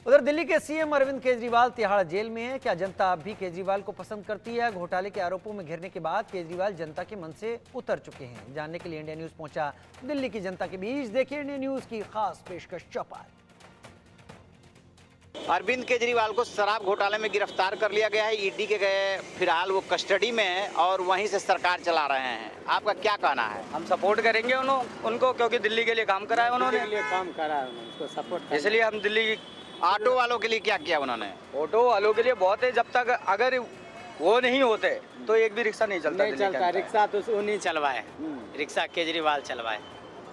उधर दिल्ली के CM Arvind Kejriwal Tihar jail में हैं। क्या जनता अब भी केजरीवाल को पसंद करती है? घोटाले के आरोपों में घिरने के बाद केजरीवाल जनता के मन से उतर चुके हैं। जानने के लिए इंडिया न्यूज पहुंचा दिल्ली की जनता के बीच। देखिए इंडिया न्यूज की खास पेशकश चौपाल। अरविंद केजरीवाल को शराब घोटाले में गिरफ्तार कर लिया गया है। ईडी के गए फिलहाल वो कस्टडी में है और वहीं से सरकार चला रहे हैं। आपका क्या कहना है? हम सपोर्ट करेंगे उनको क्योंकि दिल्ली के लिए काम करा है उन्होंने। उसको सपोर्ट इसलिए हम दिल्ली। ऑटो वालों के लिए क्या किया उन्होंने? ऑटो वालों के लिए बहुत है। जब तक अगर वो नहीं होते तो एक भी रिक्शा नहीं चलता। रिक्शा तो वो नहीं चलवाए, रिक्शा केजरीवाल चलवाए।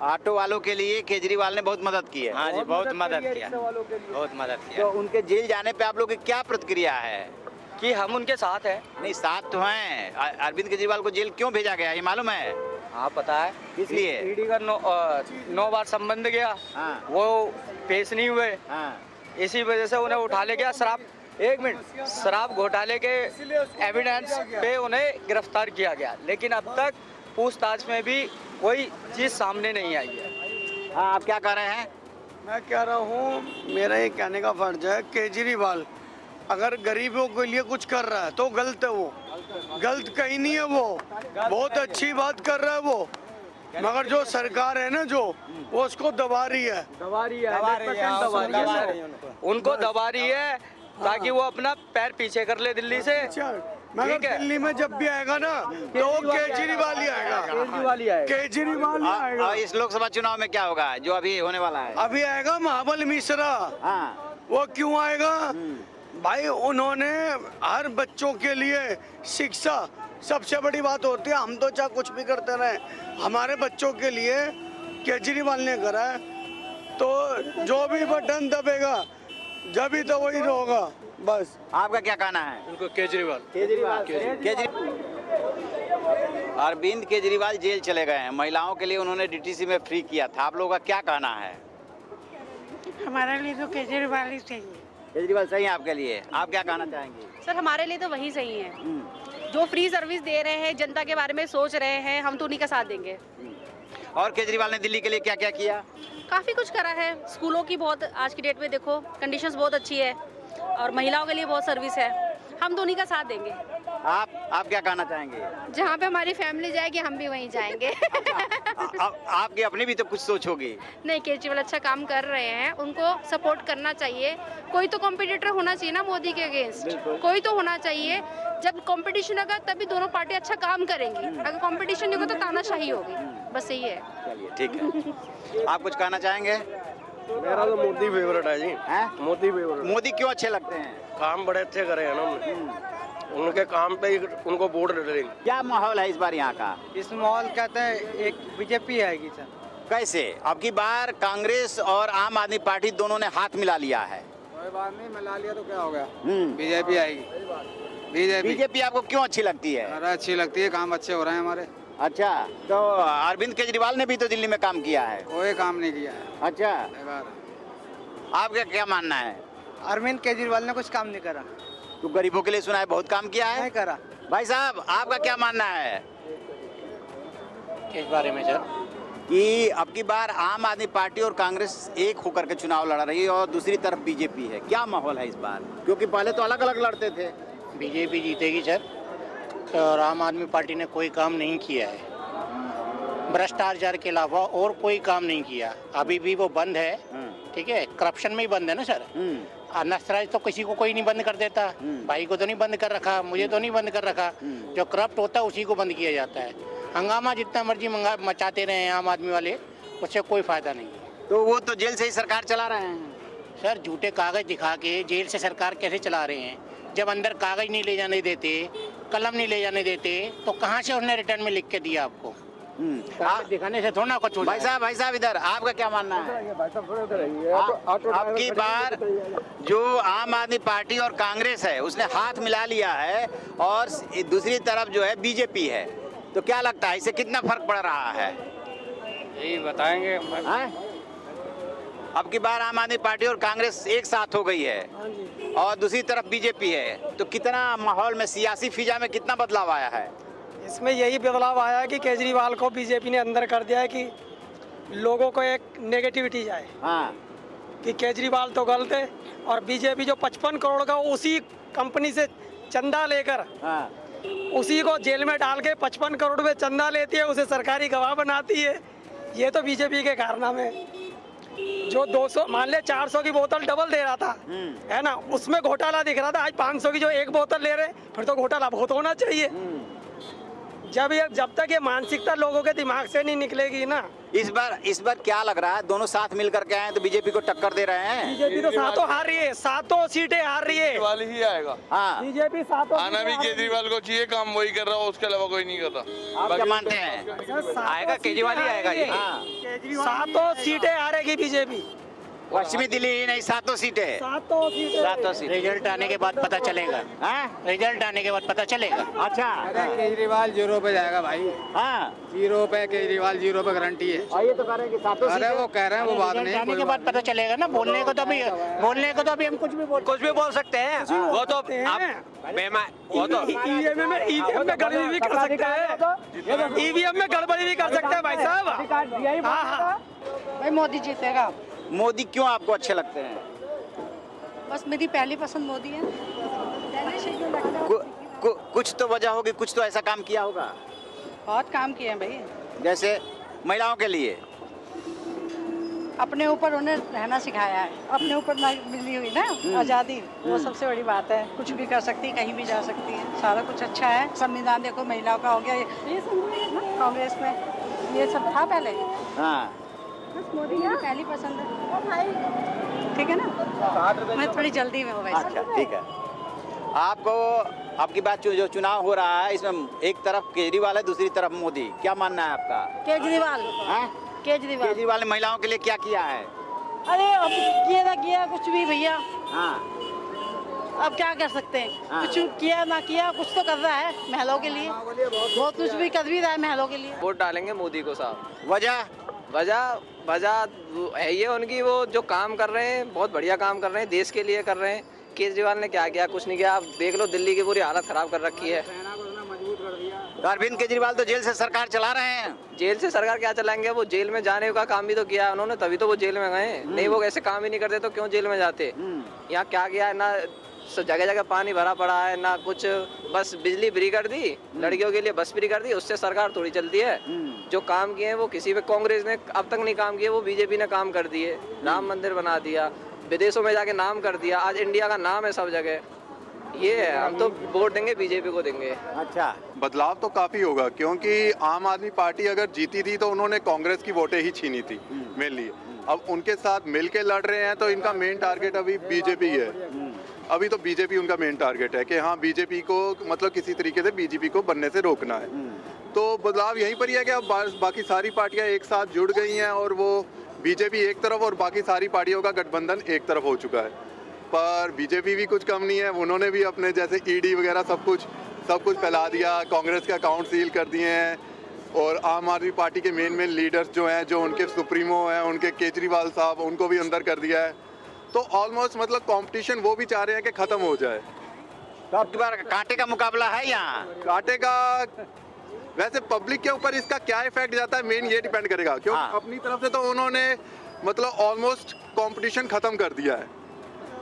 ऑटो वालों के लिए केजरीवाल ने बहुत मदद की है। हाँ जी, बहुत मदद किया, बहुत मदद किया। तो उनके जेल जाने पे आप लोग की क्या प्रतिक्रिया है? कि हम उनके साथ हैं। नहीं, साथ तो हैं। अरविंद केजरीवाल को जेल क्यों भेजा गया ये मालूम है? हाँ पता है। इसलिए ईडी का 9 बार संबंध गया। हाँ। वो पेश नहीं हुए। हाँ। इसी वजह से उन्हें उठा ले गया। शराब घोटाले के एविडेंस पे उन्हें गिरफ्तार किया गया, लेकिन अब तक पूछताछ में भी कोई चीज सामने नहीं आई है। हाँ, आप क्या कह रहे हैं? मैं कह रहा हूँ, मेरा ये कहने का फर्ज है, केजरीवाल अगर गरीबों के लिए कुछ कर रहा है तो गलत है। वो गलत कहीं नहीं है, वो बहुत अच्छी बात कर रहा है वो। मगर जो सरकार है ना, जो वो उसको दबा रही है। उनको दबा रही है ताकि वो अपना पैर पीछे कर ले दिल्ली से। मगर दिल्ली में जब भी आएगा ना तो केजरीवाल ही आएगा। केजरीवाल ही आएगा। और इस लोकसभा चुनाव में क्या होगा जो अभी होने वाला है? अभी आएगा महाबल मिश्रा। हाँ। वो क्यों आएगा भाई? उन्होंने हर बच्चों के लिए शिक्षा सबसे बड़ी बात होती है। हम तो चाहे कुछ भी करते रहे, हमारे बच्चों के लिए केजरीवाल ने करा है। तो जो भी बटन दबेगा जब भी तो वही होगा। बस आपका क्या कहना है? उनको केजरीवाल अरविंद केजरीवाल जेल चले गए हैं। महिलाओं के लिए उन्होंने डीटीसी में फ्री किया था। आप लोगों का क्या कहना है? हमारे लिए तो केजरीवाल ही चाहिए। केजरीवाल सही है आपके लिए? आप क्या कहना चाहेंगे? सर हमारे लिए तो वही सही है। जो फ्री सर्विस दे रहे हैं, जनता के बारे में सोच रहे हैं, हम तो उन्हीं का साथ देंगे। और केजरीवाल ने दिल्ली के लिए क्या क्या किया? काफ़ी कुछ करा है। स्कूलों की बहुत आज की डेट में देखो कंडीशंस बहुत अच्छी है और महिलाओं के लिए बहुत सर्विस है। हम तो उन्हीं का साथ देंगे। आप क्या कहना चाहेंगे? जहाँ पे हमारी फैमिली जाएगी हम भी वहीं जाएंगे। आपकी अपनी भी तो कुछ सोच होगी। नहीं, केजरीवाल अच्छा काम कर रहे हैं, उनको सपोर्ट करना चाहिए। कोई तो कॉम्पिटिटर होना चाहिए ना मोदी के अगेंस्ट, कोई तो होना चाहिए। जब कंपटीशन होगा तभी दोनों पार्टी अच्छा काम करेंगी। अगर कंपटीशन नहीं होगा तो तानाशाही होगी। बस यही है। चलिए ठीक है। आप कुछ कहना चाहेंगे? मेरा तो मोदी फेवरेट है जी। मोदी फेवरेट। मोदी क्यों अच्छे लगते हैं? काम बड़े अच्छे करे हैं ना उन्होंने। उनके काम पे ही उनको वोट देंगे। क्या माहौल है इस बार यहाँ का? इस माहौल कहते हैं एक बीजेपी आएगी सर। कैसे? अब की बार कांग्रेस और आम आदमी पार्टी दोनों ने हाथ मिला लिया है। कोई बात नहीं, मिला लिया तो क्या हो गया। बीजेपी आएगी। बीजेपी आपको क्यों अच्छी लगती है? अरे अच्छी लगती है, काम अच्छे हो रहे हैं हमारे। अच्छा, तो अरविंद केजरीवाल ने भी तो दिल्ली में काम किया है। कोई काम नहीं किया है। अच्छा, आपका क्या मानना है? अरविंद केजरीवाल ने कुछ काम नहीं करा। तो गरीबों के लिए सुना है बहुत काम किया है। नहीं करा। भाई साहब, आपका क्या मानना है इस बारे में सर? कि अब की बार आम आदमी पार्टी और कांग्रेस एक होकर के चुनाव लड़ा रही है और दूसरी तरफ बीजेपी है। क्या माहौल है इस बार? क्योंकि पहले तो अलग अलग लड़ते थे। बीजेपी जीतेगी सर। और आम आदमी पार्टी ने कोई काम नहीं किया है, भ्रष्टाचार के अलावा और कोई काम नहीं किया। अभी भी वो बंद है, ठीक है, करप्शन में ही बंद है ना सर। नशराज तो किसी को कोई नहीं बंद कर देता। भाई को तो नहीं बंद कर रखा, मुझे तो नहीं बंद कर रखा। जो करप्ट होता है उसी को बंद किया जाता है। हंगामा जितना मर्जी मचाते रहे आम आदमी वाले, उससे कोई फायदा नहीं है। तो वो तो जेल से ही सरकार चला रहे हैं सर। झूठे कागज दिखा के जेल से सरकार कैसे चला रहे हैं? जब अंदर कागज नहीं ले जाने देते, कलम नहीं ले जाने देते, तो कहाँ से उसने रिटर्न में लिख के दिया आपको? दिखाने से थोड़ा कुछ। भाई साहब इधर, आपका क्या मानना है? अब की बार जो आम आदमी पार्टी और कांग्रेस है उसने हाथ मिला लिया है और दूसरी तरफ जो है बीजेपी है, तो क्या लगता है इससे कितना फर्क पड़ रहा है? यही बताएंगे। अब की बार आम आदमी पार्टी और कांग्रेस एक साथ हो गई है और दूसरी तरफ बीजेपी है, तो कितना माहौल में, सियासी फिजा में कितना बदलाव आया है? इसमें यही बदलाव आया है कि केजरीवाल को बीजेपी ने अंदर कर दिया है कि लोगों को एक नेगेटिविटी जाए। हाँ। कि केजरीवाल तो गलत है और बीजेपी जो 55 करोड़ का उसी कंपनी से चंदा लेकर उसी को जेल में डाल के 55 करोड़ में चंदा लेती है, उसे सरकारी गवाह बनाती है। ये तो बीजेपी के कारनामे हैं। जो 200 मान ले 400 की बोतल डबल दे रहा था, है ना, उसमें घोटाला दिख रहा था। आज 500 की जो एक बोतल ले रहे, फिर तो घोटाला बहुत होना चाहिए। जब तक ये मानसिकता लोगों के दिमाग से नहीं निकलेगी ना। इस बार क्या लग रहा है, दोनों साथ मिलकर के आए हैं तो बीजेपी को टक्कर दे रहे हैं। बीजेपी तो सातों हार रही है, सातों सीटें हार रही है। केजरीवाल ही आएगा। हाँ, बीजेपी सातों आना भी केजरीवाल को चाहिए, काम वही कर रहा हो, उसके अलावा कोई नहीं करता। आप क्या मानते हैं? आएगा केजरीवाल ही आएगा जी। हाँ, सातों सीटें हारेगी बीजेपी। पश्चिमी दिल्ली ही नहीं, सातों सीटें। सातों सीटें। रिजल्ट आने के बाद पता चलेगा। रिजल्ट आने के बाद पता चलेगा। अच्छा, केजरीवाल 0 पे जाएगा भाई। हाँ, 0 पे केजरीवाल 0 पे गारंटी है। और ये तो कह रहे हैं कि सातों अरे वो कह रहे हैं, वो बात नहीं। आने के बाद पता चलेगा ना। बोलने को तो अभी हम कुछ भी बोल सकते हैं। वो तो आप वो तो ईवीएम में गड़बड़ी भी कर सकते हैं। ईवीएम में गड़बड़ी भी कर सकते हैं भाई साहब। हाँ, भाई मोदी जीतेगा। मोदी क्यों आपको अच्छे लगते हैं? बस मेरी पहली पसंद मोदी है। कुछ तो वजह होगी, कुछ तो ऐसा काम किया होगा। बहुत काम किए हैं भाई। जैसे महिलाओं के लिए अपने ऊपर उन्हें रहना सिखाया है। अपने ऊपर मिली हुई ना आज़ादी, वो सबसे बड़ी बात है। कुछ भी कर सकती है, कहीं भी जा सकती है, सारा कुछ अच्छा है। संविधान देखो, महिलाओं का हो गया। ये कांग्रेस में ये सब था पहले। हाँ, बस मोदी मेरी पहली पसंद है। ठीक है ना, मैं थोड़ी जल्दी में हूँ भाई। अच्छा, ठीक है। आपको आपकी बात जो चुनाव हो रहा है, इसमें एक तरफ केजरीवाल है, दूसरी तरफ मोदी, क्या मानना है आपका? केजरीवाल। केजरीवाल। केजरीवाल ने महिलाओं के लिए क्या किया है? अरे अब किया ना किया कुछ भी भैया। हाँ, अब क्या कर सकते हैं? हाँ। कुछ किया ना किया, कुछ तो कर रहा है महिलाओं के लिए। बहुत कुछ भी कर भी रहा है महिलाओं के लिए। वोट डालेंगे मोदी को साहब। वजह है ये उनकी, वो जो काम कर रहे हैं बहुत बढ़िया काम कर रहे हैं, देश के लिए कर रहे हैं। केजरीवाल ने क्या किया? कुछ नहीं किया। आप देख लो, दिल्ली की पूरी हालत खराब कर रखी है। अरविंद केजरीवाल तो जेल से सरकार चला रहे हैं। जेल से सरकार क्या चलाएंगे? वो जेल में जाने का काम भी तो किया उन्होंने, तभी तो वो जेल में गए। नहीं वो ऐसे काम ही नहीं करते तो क्यों जेल में जाते? यहाँ क्या किया? ना जगह जगह पानी भरा पड़ा है, ना कुछ, बस बिजली फ्री कर दी, लड़कियों के लिए बस फ्री कर दी, उससे सरकार थोड़ी चलती है। जो काम किए हैं वो किसी पे कांग्रेस ने अब तक नहीं काम किए, वो बीजेपी ने काम कर दिए। राम मंदिर बना दिया, विदेशों में जाके नाम कर दिया, आज इंडिया का नाम है सब जगह। ये है, हम तो वोट देंगे, बीजेपी को देंगे। अच्छा, बदलाव तो काफी होगा, क्योंकि आम आदमी पार्टी अगर जीती थी तो उन्होंने कांग्रेस की वोटें ही छीनी थी मेनली। अब उनके साथ मिलके लड़ रहे हैं तो इनका मेन टारगेट अभी बीजेपी है। अभी तो बीजेपी उनका मेन टारगेट है कि हाँ, बीजेपी को मतलब किसी तरीके से बीजेपी को बनने से रोकना है। तो बदलाव यहीं पर ही है कि अब बाकी सारी पार्टियां एक साथ जुड़ गई हैं और वो बीजेपी एक तरफ और बाकी सारी पार्टियों का गठबंधन एक तरफ हो चुका है। पर बीजेपी भी कुछ कम नहीं है, उन्होंने भी अपने जैसे ईडी वगैरह सब कुछ फैला दिया, कांग्रेस के अकाउंट सील कर दिए हैं। और आम आदमी पार्टी के मेन लीडर्स जो हैं, जो उनके सुप्रीमो हैं, उनके केजरीवाल साहब, उनको भी अंदर कर दिया है। तो ऑलमोस्ट मतलब कंपटीशन वो भी चाह रहे हैं कि खत्म हो जाए। तो अब की बार कांटे का मुकाबला है यहाँ। कांटे का वैसे पब्लिक के ऊपर इसका क्या इफेक्ट जाता है मेन ये डिपेंड करेगा, क्योंकि हाँ। अपनी तरफ से तो उन्होंने मतलब ऑलमोस्ट कंपटीशन खत्म कर दिया है।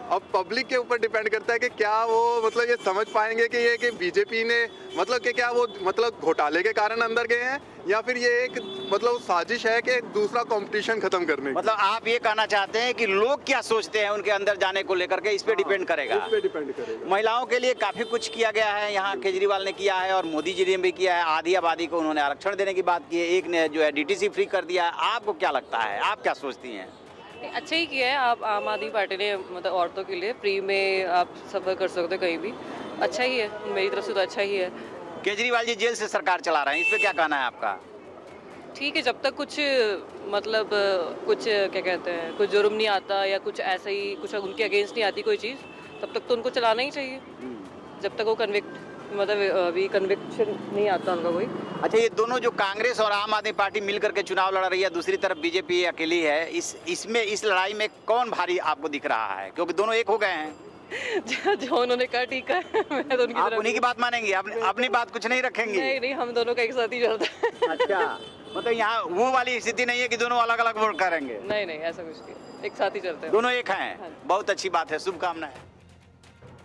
अब पब्लिक के ऊपर डिपेंड करता है कि क्या वो मतलब ये समझ पाएंगे कि ये कि बीजेपी ने मतलब कि क्या वो मतलब घोटाले के कारण अंदर गए हैं या फिर ये एक मतलब साजिश है कि दूसरा कंपटीशन खत्म करने की। मतलब आप ये कहना चाहते हैं कि लोग क्या सोचते हैं उनके अंदर जाने को लेकर के, इस पे डिपेंड करेगा। इस पे डिपेंड करेगा। महिलाओं के लिए काफी कुछ किया गया है यहाँ, केजरीवाल ने किया है और मोदी जी ने भी किया है। आधी आबादी को उन्होंने आरक्षण देने की बात की है, एक ने जो है डीटीसी फ्री कर दिया है। आपको क्या लगता है, आप क्या सोचती हैं? अच्छा ही किया है। आप आम आदमी पार्टी ने मतलब औरतों के लिए फ्री में आप सफ़र कर सकते हो कहीं भी, अच्छा ही है। मेरी तरफ से तो अच्छा ही है। केजरीवाल जी जेल से सरकार चला रहे हैं, इस पे क्या कहना है आपका? ठीक है, जब तक कुछ मतलब कुछ क्या कहते हैं, कुछ जुर्म नहीं आता या कुछ ऐसा ही कुछ उनके अगेंस्ट नहीं आती कोई चीज़, तब तक तो उनको चलाना ही चाहिए, जब तक वो मतलब अभी कन्विक्शन नहीं आता उनका कोई। अच्छा, ये दोनों जो कांग्रेस और आम आदमी पार्टी मिलकर के चुनाव लड़ रही है, दूसरी तरफ बीजेपी अकेली है, इसमें इस लड़ाई में कौन भारी आपको दिख रहा है? क्योंकि दोनों एक हो गए हैं। जो उन्होंने कहा ठीक है, मैं तो उनकी आप उन्हीं की बात मानेंगी, अपनी बात कुछ नहीं रखेंगी? नहीं, हम दोनों का एक साथ ही चलता है। अच्छा, मतलब यहाँ वो वाली स्थिति नहीं है कि दोनों अलग अलग वोट करेंगे? नहीं नहीं, ऐसा कुछ नहीं, एक साथ ही चलते हैं। दोनों एक हैं। बहुत अच्छी बात है, शुभकामनाएं।